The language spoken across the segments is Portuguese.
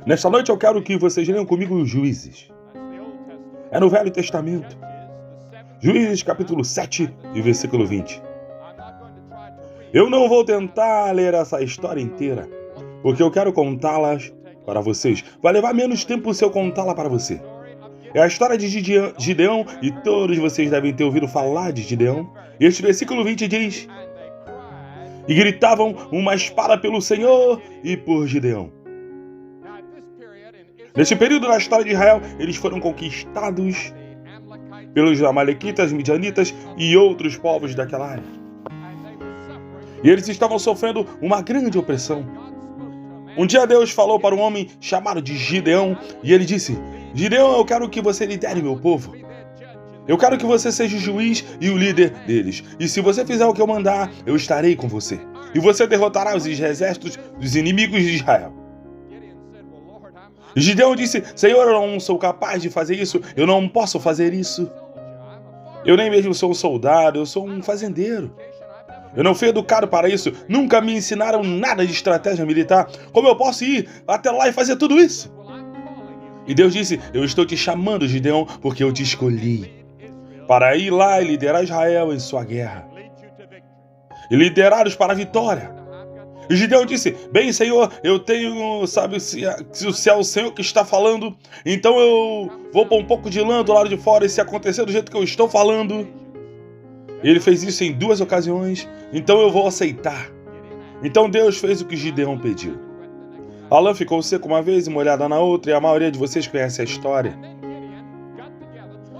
Nesta noite eu quero que vocês leiam comigo os Juízes. É no Velho Testamento. Juízes capítulo 7 e versículo 20. Eu não vou tentar ler essa história inteira, porque eu quero contá-las para vocês. Vai levar menos tempo se eu contá-la para você. É a história de Gideão, e todos vocês devem ter ouvido falar de Gideão. Este versículo 20 diz: e gritavam uma espada pelo Senhor e por Gideão. Neste período da história de Israel, eles foram conquistados pelos amalequitas, midianitas e outros povos daquela área. E eles estavam sofrendo uma grande opressão. Um dia Deus falou para um homem chamado de Gideão, e ele disse: Gideão, eu quero que você lidere meu povo. Eu quero que você seja o juiz e o líder deles. E se você fizer o que eu mandar, eu estarei com você. E você derrotará os exércitos dos inimigos de Israel. E Gideão disse: Senhor, eu não sou capaz de fazer isso. Eu não posso fazer isso. Eu nem mesmo sou um soldado, eu sou um fazendeiro. Eu não fui educado para isso. Nunca me ensinaram nada de estratégia militar. Como eu posso ir até lá e fazer tudo isso? E Deus disse: eu estou te chamando, Gideão, porque eu te escolhi para ir lá e liderar Israel em sua guerra. E liderá-los para a vitória. E Gideão disse: bem, Senhor, eu tenho, sabe, se é o Senhor que está falando, então eu vou pôr um pouco de lã do lado de fora, e se acontecer do jeito que eu estou falando... Ele fez isso em 2 ocasiões, então eu vou aceitar. Então Deus fez o que Gideão pediu. A lã ficou seca uma vez e molhada na outra, e a maioria de vocês conhece a história.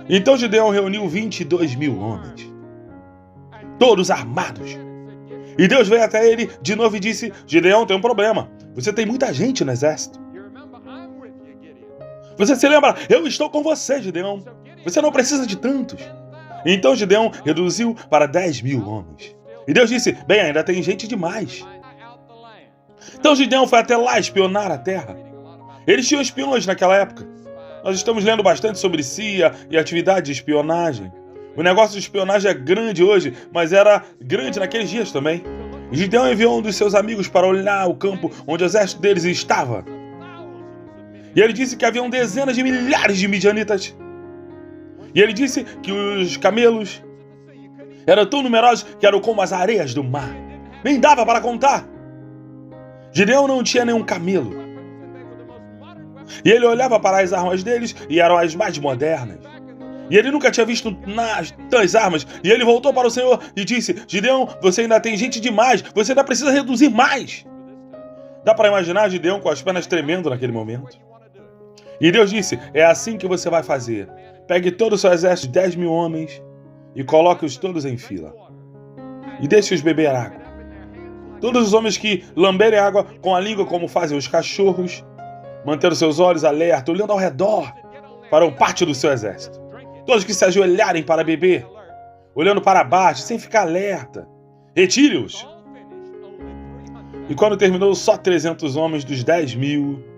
Então Gideão reuniu 22.000 homens, todos armados. E Deus veio até ele de novo e disse: Gideão, tem um problema. Você tem muita gente no exército. Você se lembra? Eu estou com você, Gideão. Você não precisa de tantos. Então Gideão reduziu para 10.000 homens. E Deus disse: bem, ainda tem gente demais. Então Gideão foi até lá espionar a terra. Eles tinham espiões naquela época. Nós estamos lendo bastante sobre CIA e atividade de espionagem. O negócio de espionagem é grande hoje, mas era grande naqueles dias também. E Gideão enviou um dos seus amigos para olhar o campo onde o exército deles estava. E ele disse que haviam dezenas de milhares de midianitas. E ele disse que os camelos eram tão numerosos que eram como as areias do mar. Nem dava para contar. Gideão não tinha nenhum camelo. E ele olhava para as armas deles e eram as mais modernas. E ele nunca tinha visto tais armas. E ele voltou para o Senhor e disse: Gideão, você ainda tem gente demais. Você ainda precisa reduzir mais. Dá para imaginar Gideão com as pernas tremendo naquele momento. E Deus disse: é assim que você vai fazer. Pegue todo o seu exército de 10.000 homens e coloque-os todos em fila. E deixe-os beber água. Todos os homens que lamberem água com a língua como fazem os cachorros, mantendo seus olhos alerta, olhando ao redor, farão parte do seu exército. Todos que se ajoelharem para beber, olhando para baixo, sem ficar alerta, retire-os. E quando terminou, só 300 homens dos 10.000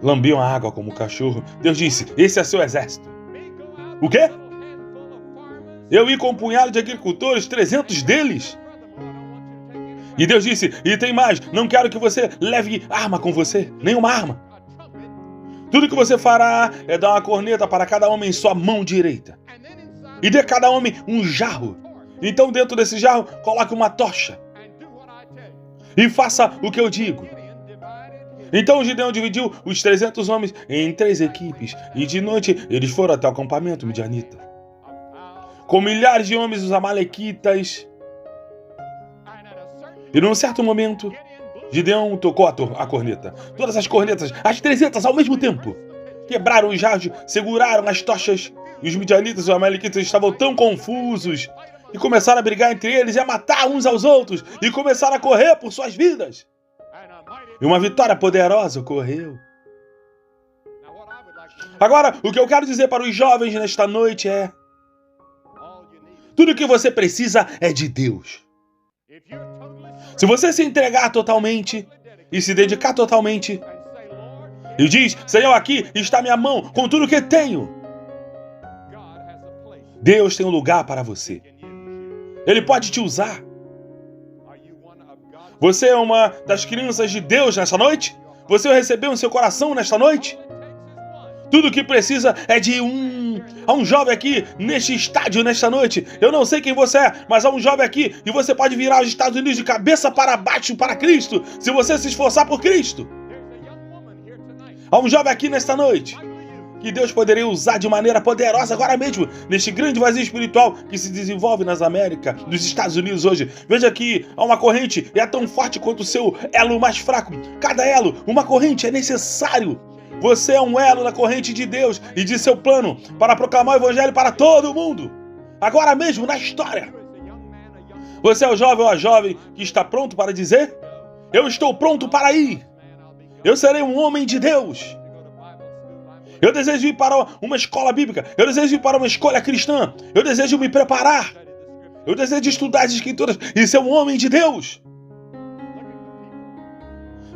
lambiam a água como cachorro. Deus disse: esse é seu exército. O quê? Eu ia com um punhado de agricultores, 300 deles. E Deus disse: e tem mais, não quero que você leve arma com você, nenhuma arma. Tudo que você fará é dar uma corneta para cada homem em sua mão direita. E dê a cada homem um jarro. Então dentro desse jarro, coloque uma tocha. E faça o que eu digo. Então Gideão dividiu os 300 homens em 3 equipes, e de noite eles foram até o acampamento midianita. Com milhares de homens, os amalequitas. E num certo momento, Gideão tocou a corneta. Todas as cornetas, as 300 ao mesmo tempo, quebraram os jarros, seguraram as tochas. E os midianitas e os amalequitas estavam tão confusos e começaram a brigar entre eles e a matar uns aos outros e começaram a correr por suas vidas. E uma vitória poderosa ocorreu. Agora, o que eu quero dizer para os jovens nesta noite é: tudo o que você precisa é de Deus. Se você se entregar totalmente e se dedicar totalmente e diz: Senhor, aqui está minha mão com tudo o que tenho, Deus tem um lugar para você. Ele pode te usar. Você é uma das crianças de Deus nessa noite? Você o recebeu em seu coração nesta noite? Tudo o que precisa é de há um jovem aqui neste estádio nesta noite. Eu não sei quem você é, mas há um jovem aqui e você pode virar os Estados Unidos de cabeça para baixo para Cristo, se você se esforçar por Cristo. Há um jovem aqui nesta noite que Deus poderia usar de maneira poderosa agora mesmo, neste grande vazio espiritual que se desenvolve nas Américas, nos Estados Unidos hoje. Veja que há uma corrente e é tão forte quanto o seu elo mais fraco. Cada elo, uma corrente, é necessário. Você é um elo na corrente de Deus e de seu plano para proclamar o evangelho para todo mundo. Agora mesmo, na história. Você é o jovem ou a jovem que está pronto para dizer: eu estou pronto para ir. Eu serei um homem de Deus. Eu desejo ir para uma escola bíblica. Eu desejo ir para uma escola cristã. Eu desejo me preparar. Eu desejo estudar as escrituras e ser um homem de Deus.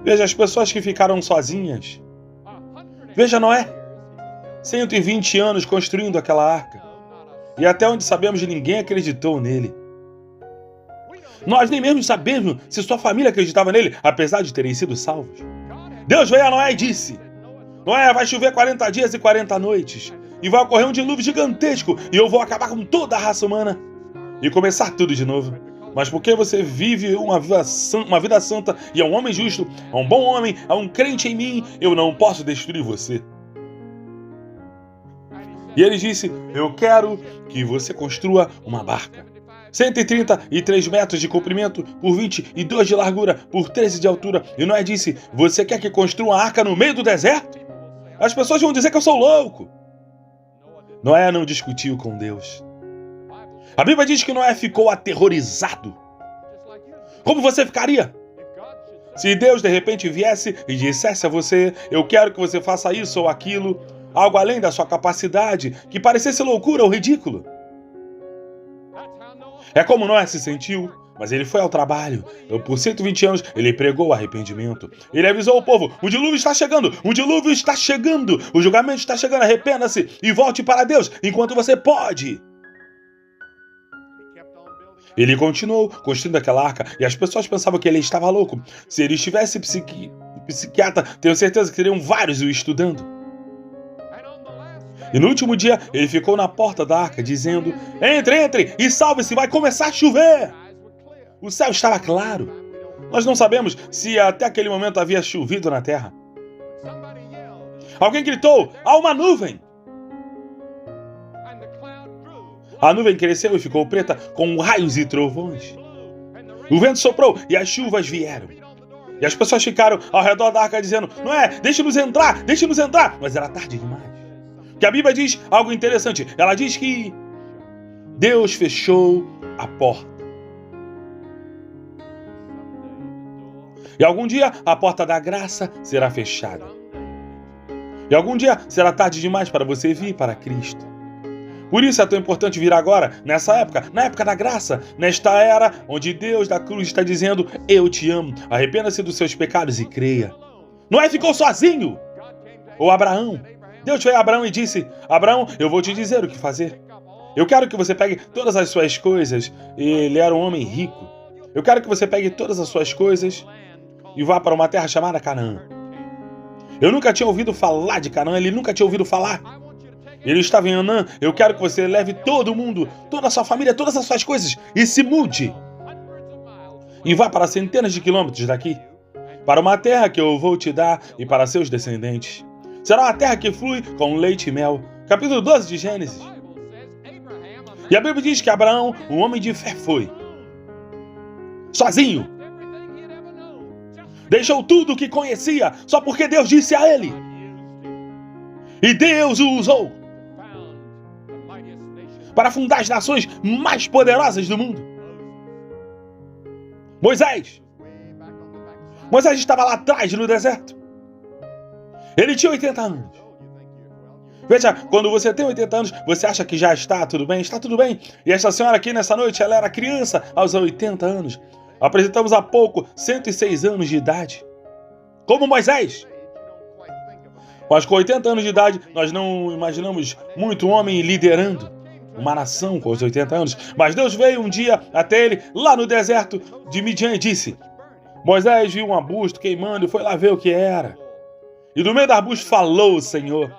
Veja as pessoas que ficaram sozinhas. Veja Noé. 120 anos construindo aquela arca. E até onde sabemos, ninguém acreditou nele. Nós nem mesmo sabemos se sua família acreditava nele, apesar de terem sido salvos. Deus veio a Noé e disse: Noé, vai chover 40 dias e 40 noites, e vai ocorrer um dilúvio gigantesco, e eu vou acabar com toda a raça humana e começar tudo de novo. Mas porque você vive uma vida santa e é um homem justo, é um bom homem, é um crente em mim, eu não posso destruir você. E ele disse: eu quero que você construa uma barca. 133 metros de comprimento, por 22 de largura, por 13 de altura. E Noé disse: você quer que construa uma arca no meio do deserto? As pessoas vão dizer que eu sou louco. Noé não discutiu com Deus. A Bíblia diz que Noé ficou aterrorizado. Como você ficaria? Se Deus de repente viesse e dissesse a você: eu quero que você faça isso ou aquilo, algo além da sua capacidade, que parecesse loucura ou ridículo. É como Noé se sentiu, mas ele foi ao trabalho. Por 120 anos, ele pregou o arrependimento. Ele avisou o povo: o dilúvio está chegando, o dilúvio está chegando, o julgamento está chegando, arrependa-se e volte para Deus enquanto você pode. Ele continuou construindo aquela arca e as pessoas pensavam que ele estava louco. Se ele estivesse psiquiatra, tenho certeza que teriam vários o estudando. E no último dia, ele ficou na porta da arca, dizendo: entre e salve-se, vai começar a chover. O céu estava claro. Nós não sabemos se até aquele momento havia chovido na terra. Alguém gritou: há uma nuvem. A nuvem cresceu e ficou preta com raios e trovões. O vento soprou e as chuvas vieram. E as pessoas ficaram ao redor da arca dizendo: Noé, deixe-nos entrar, deixe-nos entrar. Mas era tarde demais. Que a Bíblia diz algo interessante. Ela diz que Deus fechou a porta. E algum dia a porta da graça será fechada. E algum dia será tarde demais para você vir para Cristo. Por isso é tão importante vir agora, nessa época, na época da graça, nesta era onde Deus da cruz está dizendo: eu te amo, arrependa-se dos seus pecados e creia. Noé ficou sozinho. Ou Abraão. Deus veio a Abraão e disse: Abraão, eu vou te dizer o que fazer. Eu quero que você pegue todas as suas coisas. Ele era um homem rico. Eu quero que você pegue todas as suas coisas e vá para uma terra chamada Canaã. Eu nunca tinha ouvido falar de Canaã, ele nunca tinha ouvido falar. Ele estava em Anã. Eu quero que você leve todo mundo, toda a sua família, todas as suas coisas e se mude. E vá para centenas de quilômetros daqui, para uma terra que eu vou te dar e para seus descendentes. Será uma terra que flui com leite e mel. Capítulo 12 de Gênesis. E a Bíblia diz que Abraão, um homem de fé, foi sozinho. Deixou tudo o que conhecia só porque Deus disse a ele. E Deus o usou para fundar as nações mais poderosas do mundo. Moisés estava lá atrás no deserto. Ele tinha 80 anos. Veja, quando você tem 80 anos, você acha que já está tudo bem? Está tudo bem. E esta senhora aqui nessa noite, ela era criança aos 80 anos. Apresentamos há pouco 106 anos de idade. Como Moisés. Mas com 80 anos de idade, nós não imaginamos muito homem liderando uma nação com os 80 anos. Mas Deus veio um dia até ele, lá no deserto de Midian, e disse: Moisés viu um arbusto queimando e foi lá ver o que era. E do meio do arbusto falou o Senhor.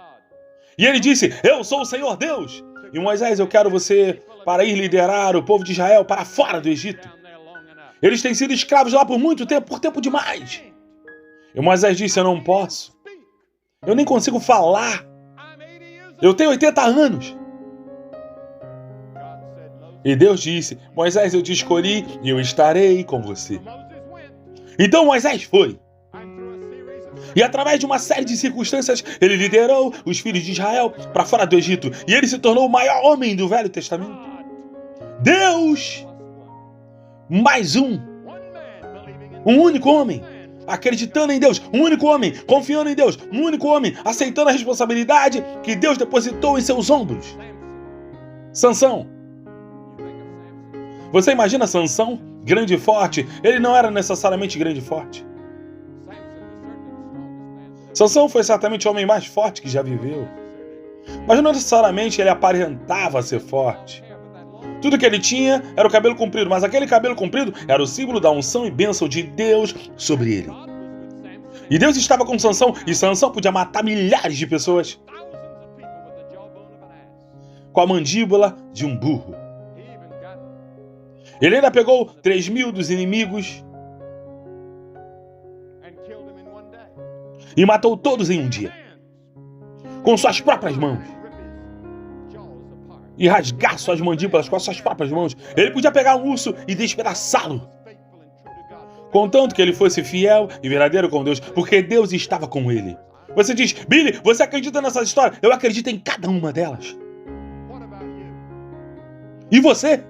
E ele disse, eu sou o Senhor Deus. E Moisés, eu quero você para ir liderar o povo de Israel para fora do Egito. Eles têm sido escravos lá por muito tempo, por tempo demais. E Moisés disse, eu não posso. Eu nem consigo falar. Eu tenho 80 anos. E Deus disse, Moisés, eu te escolhi e eu estarei com você. Então Moisés foi. E através de uma série de circunstâncias, ele liderou os filhos de Israel para fora do Egito. E ele se tornou o maior homem do Velho Testamento. Deus, mais um único homem, acreditando em Deus, um único homem, confiando em Deus, um único homem, aceitando a responsabilidade que Deus depositou em seus ombros. Sansão. Você imagina Sansão, grande e forte? Ele não era necessariamente grande e forte. Sansão foi certamente o homem mais forte que já viveu. Mas não necessariamente ele aparentava ser forte. Tudo que ele tinha era o cabelo comprido, mas aquele cabelo comprido era o símbolo da unção e bênção de Deus sobre ele. E Deus estava com Sansão, e Sansão podia matar milhares de pessoas com a mandíbula de um burro. Ele ainda pegou 3.000 dos inimigos e matou todos em um dia, com suas próprias mãos. E rasgar suas mandíbulas com as suas próprias mãos. Ele podia pegar um urso e despedaçá-lo, contanto que ele fosse fiel e verdadeiro com Deus, porque Deus estava com ele. Você diz, Billy, você acredita nessas histórias? Eu acredito em cada uma delas. E você?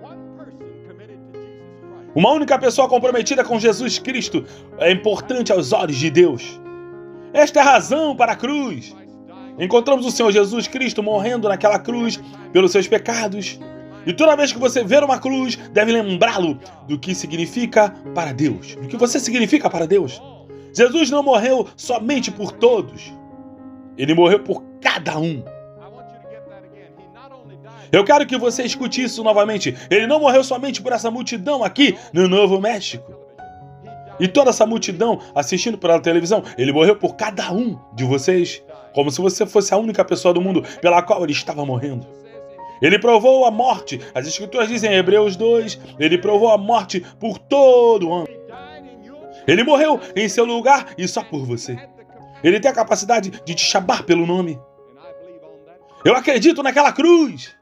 Uma única pessoa comprometida com Jesus Cristo é importante aos olhos de Deus. Esta é a razão para a cruz. Encontramos o Senhor Jesus Cristo morrendo naquela cruz pelos seus pecados. E toda vez que você ver uma cruz, deve lembrá-lo do que significa para Deus. Do que você significa para Deus. Jesus não morreu somente por todos. Ele morreu por cada um. Eu quero que você escute isso novamente. Ele não morreu somente por essa multidão aqui no Novo México. E toda essa multidão assistindo pela televisão, ele morreu por cada um de vocês, como se você fosse a única pessoa do mundo pela qual ele estava morrendo. Ele provou a morte. As Escrituras dizem em Hebreus 2, ele provou a morte por todo homem. Ele morreu em seu lugar e só por você. Ele tem a capacidade de te chamar pelo nome. Eu acredito naquela cruz.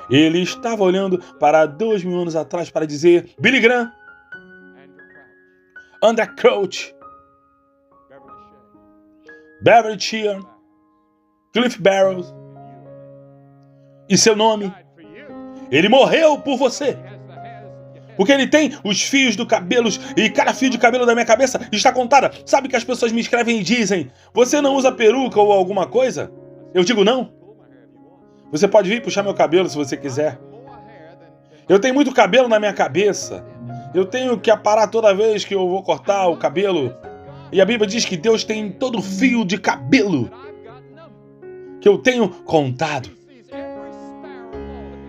Ele estava olhando para 2.000 anos atrás para dizer, Billy Graham, Andraé Crouch, Beverly Sheehan, Cliff Barrows e seu nome. Ele morreu por você. Porque ele tem os fios do cabelo e cada fio de cabelo da minha cabeça está contada. Sabe que as pessoas me escrevem e dizem, você não usa peruca ou alguma coisa? Eu digo não. Você pode vir puxar meu cabelo se você quiser. Eu tenho muito cabelo na minha cabeça. Eu tenho que aparar toda vez que eu vou cortar o cabelo. E a Bíblia diz que Deus tem todo fio de cabelo que eu tenho contado.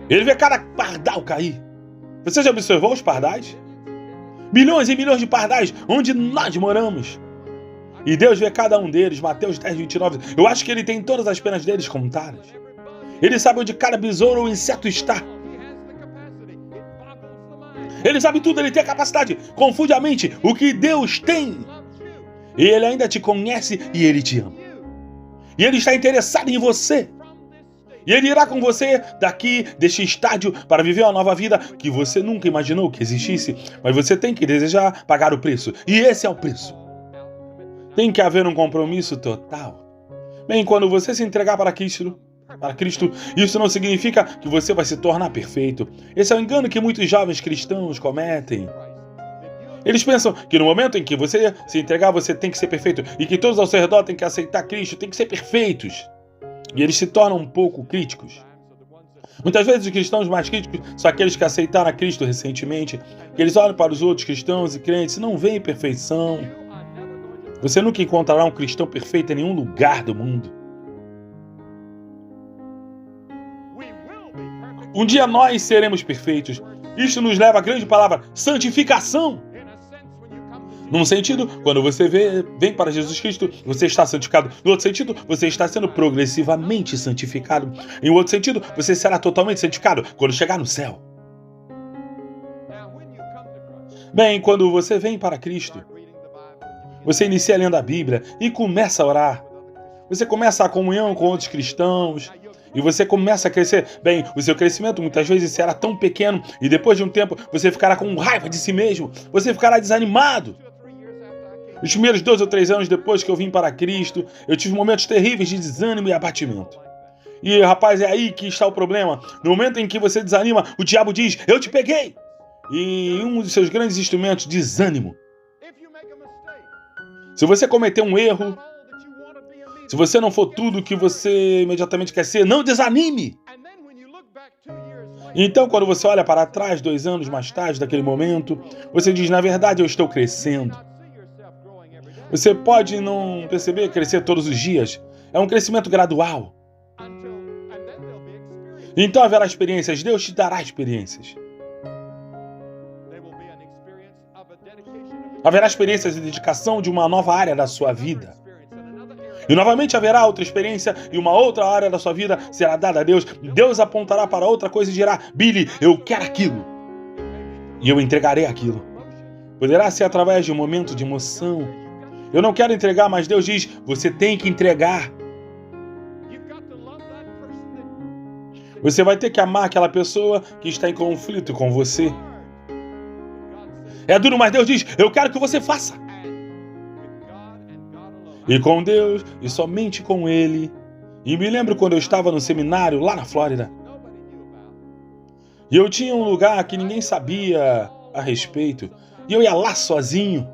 Ele vê cada pardal cair. Você já observou os pardais? Milhões e milhões de pardais onde nós moramos. E Deus vê cada um deles. Mateus 10:29. Eu acho que ele tem todas as penas deles contadas. Ele sabe onde cada besouro ou inseto está. Ele sabe tudo, ele tem a capacidade. Confunde a mente o que Deus tem. E ele ainda te conhece e ele te ama. E ele está interessado em você. E ele irá com você daqui deste estádio para viver uma nova vida que você nunca imaginou que existisse. Mas você tem que desejar pagar o preço. E esse é o preço. Tem que haver um compromisso total. Bem, quando você se entregar para Cristo, isso não significa que você vai se tornar perfeito. Esse é o engano que muitos jovens cristãos cometem. Eles pensam que no momento em que você se entregar, você tem que ser perfeito. E que todos ao seu redor têm que aceitar Cristo, têm que ser perfeitos. E eles se tornam um pouco críticos. Muitas vezes os cristãos mais críticos são aqueles que aceitaram a Cristo recentemente. Que eles olham para os outros cristãos e crentes e não veem perfeição. Você nunca encontrará um cristão perfeito em nenhum lugar do mundo. Um dia nós seremos perfeitos. Isto nos leva à grande palavra, santificação. Num sentido, quando você vem para Jesus Cristo, você está santificado. No outro sentido, você está sendo progressivamente santificado. Em outro sentido, você será totalmente santificado quando chegar no céu. Bem, quando você vem para Cristo, você inicia lendo a Bíblia e começa a orar. Você começa a comunhão com outros cristãos e você começa a crescer. Bem, o seu crescimento muitas vezes será tão pequeno e depois de um tempo você ficará com raiva de si mesmo. Você ficará desanimado. Os primeiros 2 ou 3 anos depois que eu vim para Cristo, eu tive momentos terríveis de desânimo e abatimento. E, rapaz, é aí que está o problema. No momento em que você desanima, o diabo diz, eu te peguei. E um dos seus grandes instrumentos, desânimo. Se você cometer um erro, se você não for tudo o que você imediatamente quer ser, não desanime. Então, quando você olha para trás, 2 anos mais tarde daquele momento, você diz, na verdade, eu estou crescendo. Você pode não perceber crescer todos os dias. É um crescimento gradual. Então haverá experiências. Deus te dará experiências. Haverá experiências de dedicação de uma nova área da sua vida. E novamente haverá outra experiência e uma outra área da sua vida será dada a Deus. Deus apontará para outra coisa e dirá, Billy, eu quero aquilo. E eu entregarei aquilo. Poderá ser através de um momento de emoção. Eu não quero entregar, mas Deus diz, você tem que entregar. Você vai ter que amar aquela pessoa que está em conflito com você. É duro, mas Deus diz, eu quero que você faça. E com Deus, e somente com Ele. E me lembro quando eu estava no seminário lá na Flórida. E eu tinha um lugar que ninguém sabia a respeito. E eu ia lá sozinho.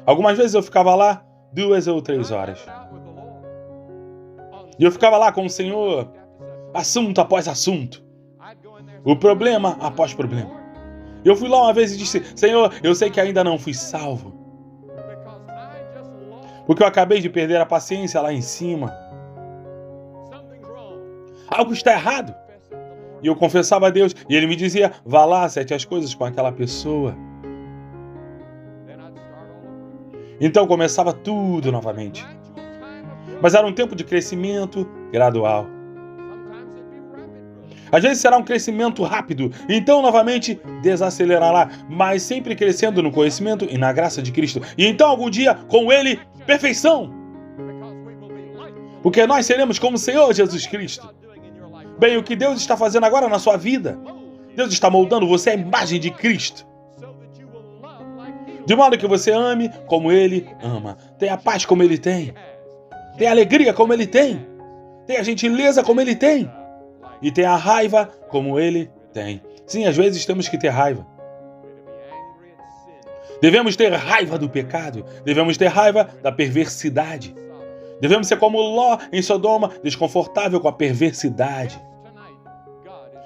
Algumas vezes eu ficava lá 2 ou 3 horas. E eu ficava lá com o Senhor, assunto após assunto. O problema após problema. Eu fui lá uma vez e disse, Senhor, eu sei que ainda não fui salvo. Porque eu acabei de perder a paciência lá em cima. Algo está errado. E eu confessava a Deus. E Ele me dizia, vá lá, acerte as coisas com aquela pessoa. Então começava tudo novamente. Mas era um tempo de crescimento gradual. Às vezes será um crescimento rápido, então novamente desacelerará, mas sempre crescendo no conhecimento e na graça de Cristo. E então algum dia, com Ele, perfeição. Porque nós seremos como o Senhor Jesus Cristo. Bem, o que Deus está fazendo agora na sua vida? Deus está moldando você à imagem de Cristo. De modo que você ame como Ele ama. Tenha paz como Ele tem. Tenha alegria como Ele tem. Tenha gentileza como Ele tem. E tenha raiva como Ele tem. Sim, às vezes temos que ter raiva. Devemos ter raiva do pecado. Devemos ter raiva da perversidade. Devemos ser como Ló em Sodoma, desconfortável com a perversidade.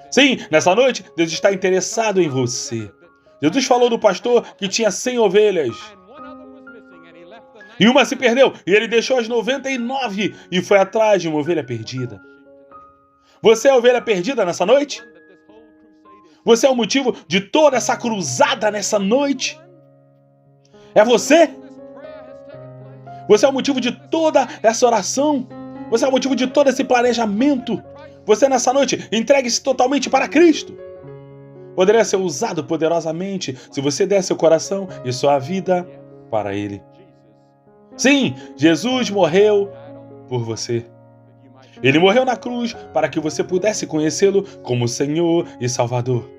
Sim, nessa noite, Deus está interessado em você. Jesus falou do pastor que tinha 100 ovelhas. E uma se perdeu. E ele deixou as 99 e foi atrás de uma ovelha perdida. Você é a ovelha perdida nessa noite? Você é o motivo de toda essa cruzada nessa noite? É você? Você é o motivo de toda essa oração? Você é o motivo de todo esse planejamento? Você nessa noite entregue-se totalmente para Cristo. Poderia ser usado poderosamente se você der seu coração e sua vida para Ele. Sim, Jesus morreu por você. Ele morreu na cruz para que você pudesse conhecê-lo como Senhor e Salvador.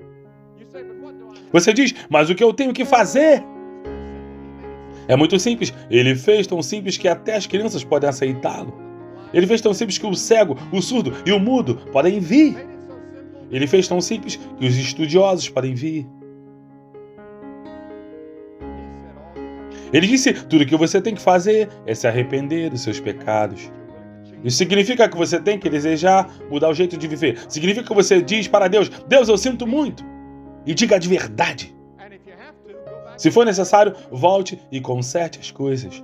Você diz, mas o que eu tenho que fazer? É muito simples. Ele fez tão simples que até as crianças podem aceitá-lo. Ele fez tão simples que o cego, o surdo e o mudo podem vir. Ele fez tão simples que os estudiosos podem vir. Ele disse, tudo o que você tem que fazer é se arrepender dos seus pecados. Isso significa que você tem que desejar mudar o jeito de viver. Significa que você diz para Deus, Deus, eu sinto muito. E diga de verdade. Se for necessário, volte e conserte as coisas.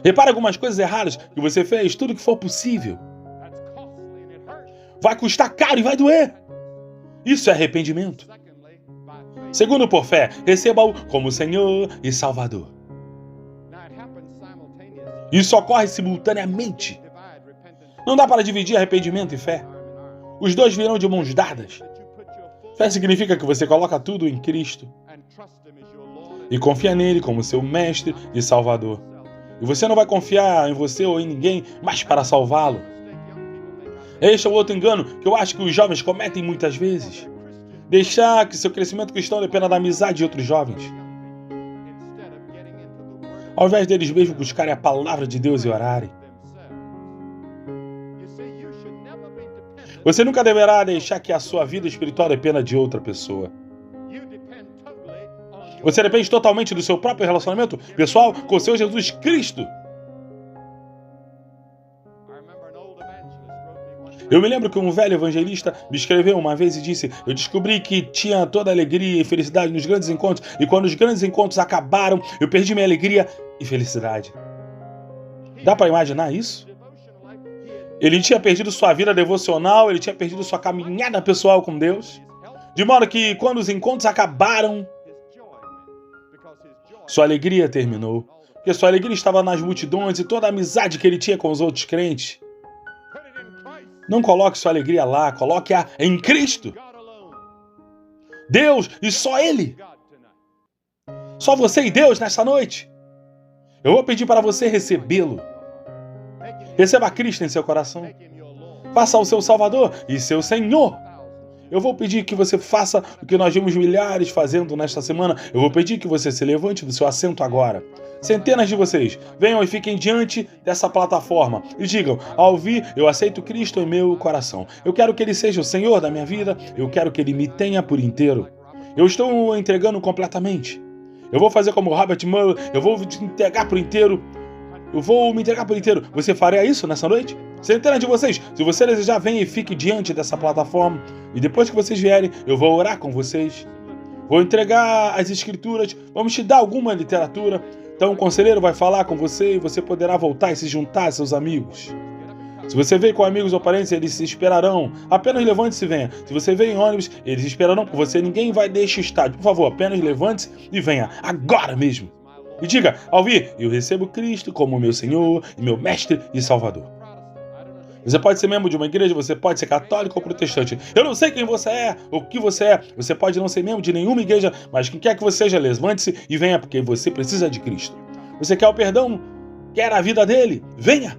Repare algumas coisas erradas que você fez, tudo que for possível. Vai custar caro e vai doer. Isso é arrependimento. Segundo, por fé, receba-o como Senhor e Salvador. Isso ocorre simultaneamente. Não dá para dividir arrependimento e fé. Os dois virão de mãos dadas. Fé significa que você coloca tudo em Cristo e confia nele como seu mestre e salvador. E você não vai confiar em você ou em ninguém mais para salvá-lo. Este é o outro engano que eu acho que os jovens cometem muitas vezes. Deixar que seu crescimento cristão dependa da amizade de outros jovens, ao invés deles mesmos buscarem a palavra de Deus e orarem. Você nunca deverá deixar que a sua vida espiritual dependa de outra pessoa. Você depende totalmente do seu próprio relacionamento pessoal com o seu Jesus Cristo. Eu me lembro que um velho evangelista me escreveu uma vez e disse: eu descobri que tinha toda alegria e felicidade nos grandes encontros, e quando os grandes encontros acabaram, eu perdi minha alegria e felicidade. Dá para imaginar isso? Ele tinha perdido sua vida devocional, ele tinha perdido sua caminhada pessoal com Deus, de modo que quando os encontros acabaram, sua alegria terminou, porque sua alegria estava nas multidões e toda a amizade que ele tinha com os outros crentes. Não coloque sua alegria lá, coloque-a em Cristo. Deus e só Ele. Só você e Deus nessa noite. Eu vou pedir para você recebê-lo. Receba Cristo em seu coração. Faça o seu Salvador e seu Senhor. Eu vou pedir que você faça o que nós vimos milhares fazendo nesta semana. Eu vou pedir que você se levante do seu assento agora. Centenas de vocês, venham e fiquem diante dessa plataforma e digam: ao ouvir, eu aceito Cristo em meu coração. Eu quero que Ele seja o Senhor da minha vida. Eu quero que Ele me tenha por inteiro. Eu estou entregando completamente. Eu vou fazer como Robert Mueller. Eu vou te entregar por inteiro. Eu vou me entregar por inteiro. Você faria isso nessa noite? Centenas de vocês, se você desejar, venha e fique diante dessa plataforma. E depois que vocês vierem, eu vou orar com vocês. Vou entregar as escrituras. Vamos te dar alguma literatura. Então o conselheiro vai falar com você e você poderá voltar e se juntar a seus amigos. Se você veio com amigos ou parentes, eles se esperarão. Apenas levante-se e venha. Se você veio em ônibus, eles esperarão por você. Ninguém vai deixar o estádio. Por favor, apenas levante-se e venha. Agora mesmo. E diga: ao vir, eu recebo Cristo como meu Senhor e meu Mestre e Salvador. Você pode ser membro de uma igreja, você pode ser católico ou protestante. Eu não sei quem você é, ou o que você é. Você pode não ser membro de nenhuma igreja, mas quem quer que você seja, levante-se e venha, porque você precisa de Cristo. Você quer o perdão? Quer a vida dele? Venha!